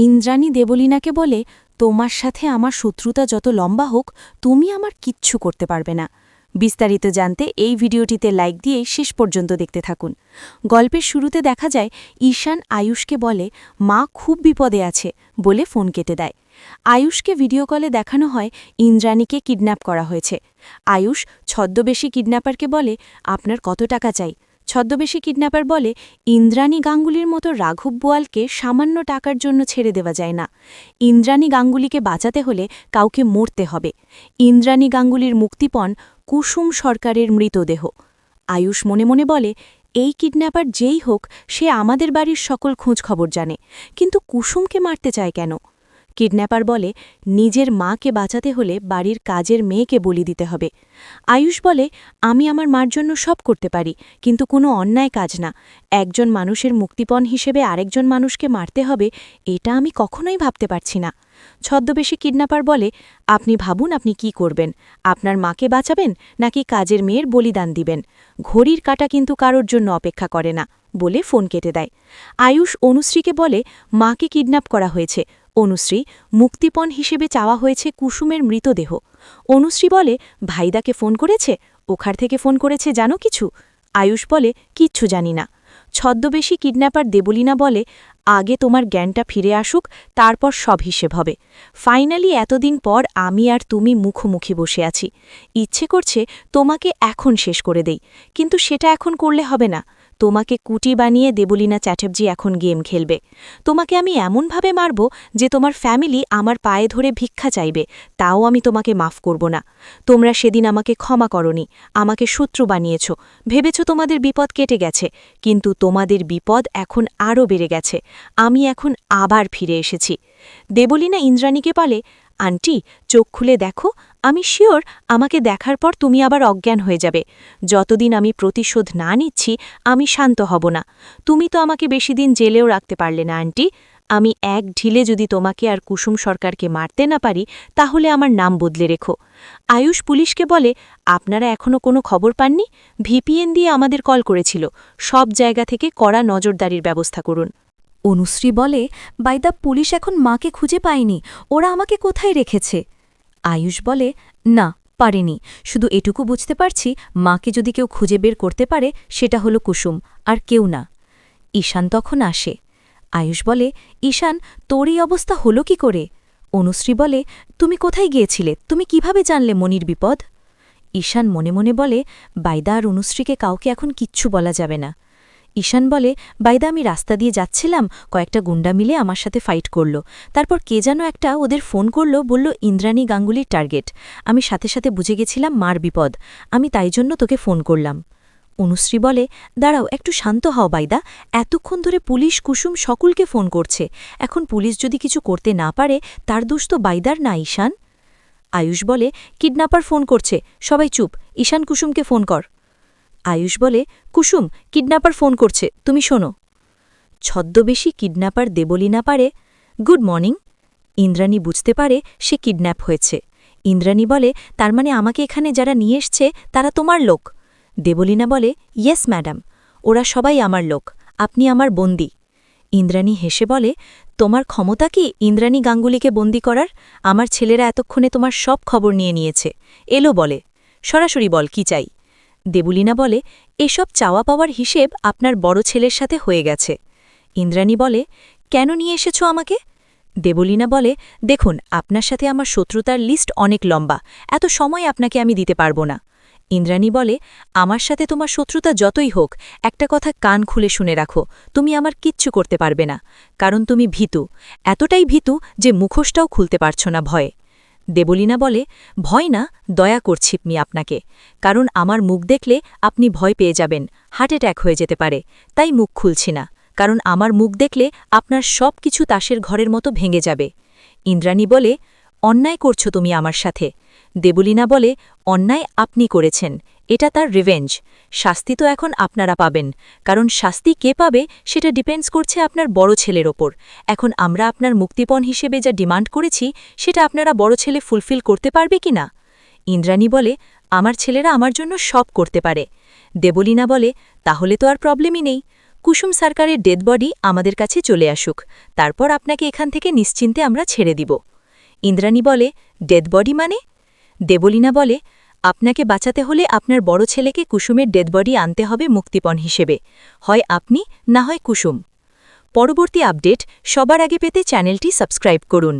ইন্দ্রাণী দেবলীনাকে বলে, তোমার সাথে আমার শত্রুতা যত লম্বা হোক, তুমি আমার কিচ্ছু করতে পারবে না। বিস্তারিত জানতে এই ভিডিওটিতে লাইক দিয়ে শেষ পর্যন্ত দেখতে থাকুন। গল্পের শুরুতে দেখা যায় ঈশান আয়ুষকে বলে, মা খুব বিপদে আছে বলে ফোন কেটে দেয়। আয়ুষকে ভিডিও কলে দেখানো হয় ইন্দ্রাণীকে কিডন্যাপ করা হয়েছে। আয়ুষ ছদ্মবেশী কিডন্যাপারকে বলে, আপনার কত টাকা চাই? ছদ্মবেশী কিডন্যাপার বলে, ইন্দ্রাণী গাঙ্গুলির মতো রাঘব বোয়ালকে সামান্য টাকার জন্য ছেড়ে দেওয়া যায় না। ইন্দ্রাণী গাঙ্গুলিকে বাঁচাতে হলে কাউকে মরতে হবে। ইন্দ্রাণী গাঙ্গুলির মুক্তিপণ কুসুম সরকারের মৃতদেহ। আয়ুষ মনে মনে বলে, এই কিডন্যাপার যেই হোক, সে আমাদের বাড়ির সকল খোঁজখবর জানে, কিন্তু কুসুমকে মারতে চায় কেন? কিডন্যাপার বলে, নিজের মাকে বাঁচাতে হলে বাড়ির কাজের মেয়েকে বলি দিতে হবে। আয়ুষ বলে, আমি আমার মার জন্য সব করতে পারি, কিন্তু কোনো অন্যায় কাজ না। একজন মানুষের মুক্তিপণ হিসেবে আরেকজন মানুষকে মারতে হবে, এটা আমি কখনোই ভাবতে পারছি না। ছদ্মবেশী কিডন্যাপার বলে, আপনি ভাবুন আপনি কি করবেন। আপনার মাকে বাঁচাবেন নাকি কাজের মেয়ের বলিদান দিবেন? ঘড়ির কাঁটা কিন্তু কারোর জন্য অপেক্ষা করে না বলে ফোন কেটে দেয়। আয়ুষ অনুশ্রীকে বলে, মাকে কিডন্যাপ করা হয়েছে। অনুশ্রী, মুক্তিপণ হিসেবে চাওয়া হয়েছে কুসুমের মৃতদেহ। অনুশ্রী বলে, ভাইদাকে ফোন করেছে? ওখার থেকে ফোন করেছে জানো কিছু? আয়ুষ বলে, কিচ্ছু জানি না। ছদ্মবেশী কিডন্যাপার দেবলীনা বলে, আগে তোমার জ্ঞানটা ফিরে আসুক, তারপর সব হিসেব হবে। ফাইনালি এতদিন পর আমি আর তুমি মুখোমুখি বসে আছি। ইচ্ছে করছে তোমাকে এখন শেষ করে দেই, কিন্তু সেটা এখন করলে হবে না। তোমাকে কুটি বানিয়ে দেবলীনা চ্যাটার্জি এখন গেম খেলবে। তোমাকে আমি এমনভাবে মারব যে তোমার ফ্যামিলি আমার পায়ে ধরে ভিক্ষা চাইবে, তাও আমি তোমাকে মাফ করব না। তোমরা সেদিন আমাকে ক্ষমা করনি, আমাকে শত্রু বানিয়েছ, ভেবেছ তোমাদের বিপদ কেটে গেছে, কিন্তু তোমাদের বিপদ এখন আরও বেড়ে গেছে। আমি এখন আবার ফিরে এসেছি। দেবলীনা ইন্দ্রাণীকে বলে, আন্টি, চোখ খুলে দেখো, আমি শিওর আমাকে দেখার পর তুমি আবার অজ্ঞান হয়ে যাবে। যতদিন আমি প্রতিশোধ না নিচ্ছি, আমি শান্ত হব না। তুমি তো আমাকে বেশি দিন জেলেও রাখতে পারলে না আন্টি। আমি এক ঢিলে যদি তোমাকে আর কুসুম সরকারকে মারতে না পারি, তাহলে আমার নাম বদলে রেখো। আয়ুষ পুলিশকে বলে, আপনারা এখনও কোনো খবর পাননি? ভিপিএন দিয়ে আমাদের কল করেছিল। সব জায়গা থেকে কড়া নজরদারির ব্যবস্থা করুন। অনুশ্রী বলে, বাইদা, পুলিশ এখন মাকে খুঁজে পায়নি, ওরা আমাকে কোথায় রেখেছে? আয়ুষ বলে, না, পারেনি। শুধু এটুকু বুঝতে পারছি, মাকে যদি কেউ খুঁজে বের করতে পারে, সেটা হলো কুসুম, আর কেউ না। ঈশান তখন আসে। আয়ুষ বলে, ঈশান, তোর এই অবস্থা হলো কি করে? অনুশ্রী বলে, তুমি কোথায় গিয়েছিলে? তুমি কিভাবে জানলে মনির বিপদ? ঈশান মনে মনে বলে, বাইদা আর অনুশ্রীকে কাউকে এখন কিচ্ছু বলা যাবে না। ঈশান বলে, বাইদা, আমি রাস্তা দিয়ে যাচ্ছিলাম, কয়েকটা গুন্ডা মিলে আমার সাথে ফাইট করল। তারপর কে যেন একটা ওদের ফোন করল, বলল ইন্দ্রাণী গাঙ্গুলির টার্গেট। আমি সাথে সাথে বুঝে গেছিলাম মার বিপদ, আমি তাই জন্য তোকে ফোন করলাম। অনুশ্রী বলে, দাঁড়াও, একটু শান্ত হও বাইদা, এতক্ষণ ধরে পুলিশ কুসুম সকলকে ফোন করছে, এখন পুলিশ যদি কিছু করতে না পারে, তার দোষ তো বাইদার না ঈশান। আয়ুষ বলে, কিডন্যাপার ফোন করছে, সবাই চুপ, ঈশান কুসুমকে ফোন কর। আয়ুষ বলে, কুসুম, কিডন্যাপার ফোন করছে, তুমি শোনো। ছদ্মবেশী কিডন্যাপার দেবলীনা পারে, গুড মর্নিং। ইন্দ্রাণী বুঝতে পারে সে কিডন্যাপ হয়েছে। ইন্দ্রাণী বলে, তার মানে আমাকে এখানে যারা নিয়ে এসছে তারা তোমার লোক? দেবলীনা বলে, ইয়েস ম্যাডাম, ওরা সবাই আমার লোক, আপনি আমার বন্দী। ইন্দ্রাণী হেসে বলে, তোমার ক্ষমতা কি ইন্দ্রাণী গাঙ্গুলিকে বন্দী করার? আমার ছেলেরা এতক্ষণে তোমার সব খবর নিয়ে নিয়েছে, এলো বলে, সরাসরি বল কি চাই। দেবলীনা বলে, এসব চাওয়া পাওয়ার হিসেব আপনার বড় ছেলের সাথে হয়ে গেছে। ইন্দ্রাণী বলে, কেন নিয়ে এসেছ আমাকে? দেবলীনা বলে, দেখুন, আপনার সাথে আমার শত্রুতার লিস্ট অনেক লম্বা, এত সময় আপনাকে আমি দিতে পারবো না। ইন্দ্রাণী বলে, আমার সাথে তোমার শত্রুতা যতই হোক, একটা কথা কান খুলে শুনে রাখো, তুমি আমার কিচ্ছু করতে পারবে না, কারণ তুমি ভীতু, এতটাই ভীতু যে মুখোশটাও খুলতে পারছ না ভয়ে। দেবলীনা বলে, ভয় না, দয়া করছি আমি আপনাকে, কারণ আমার মুখ দেখলে আপনি ভয় পেয়ে যাবেন, হার্ট অ্যাটাক হয়ে যেতে পারে, তাই মুখ খুলছি না, কারণ আমার মুখ দেখলে আপনার সব কিছু তাসের ঘরের মতো ভেঙে যাবে। ইন্দ্রাণী বলে, অন্যায় করছো তুমি আমার সাথে। দেবলীনা বলে, অন্যায় আপনি করেছেন, এটা তার রিভেঞ্জ, শাস্তি তো এখন আপনারা পাবেন, কারণ শাস্তি কে পাবে সেটা ডিপেন্ডস করছে আপনার বড় ছেলের ওপর। এখন আমরা আপনার মুক্তিপণ হিসেবে যা ডিমান্ড করেছি, সেটা আপনারা বড় ছেলে ফুলফিল করতে পারবে কি না? ইন্দ্রাণী বলে, আমার ছেলেরা আমার জন্য সব করতে পারে। দেবলীনা বলে, তাহলে তো আর প্রবলেমই নেই, কুসুম সরকারের ডেড বডি আমাদের কাছে চলে আসুক, তারপর আপনাকে এখান থেকে নিশ্চিন্তে আমরা ছেড়ে দিব। ইন্দ্রাণী বলে, ডেড বডি মানে? দেবলীনা বলে, আপনাকে বাঁচাতে হলে আপনার বড় ছেলেকে কুসুমের ডেড বডি আনতে হবে মুক্তিপণ হিসেবে, হয় আপনি না হয় কুসুম। পরবর্তী আপডেট সবার আগে পেতে চ্যানেলটি সাবস্ক্রাইব করুন।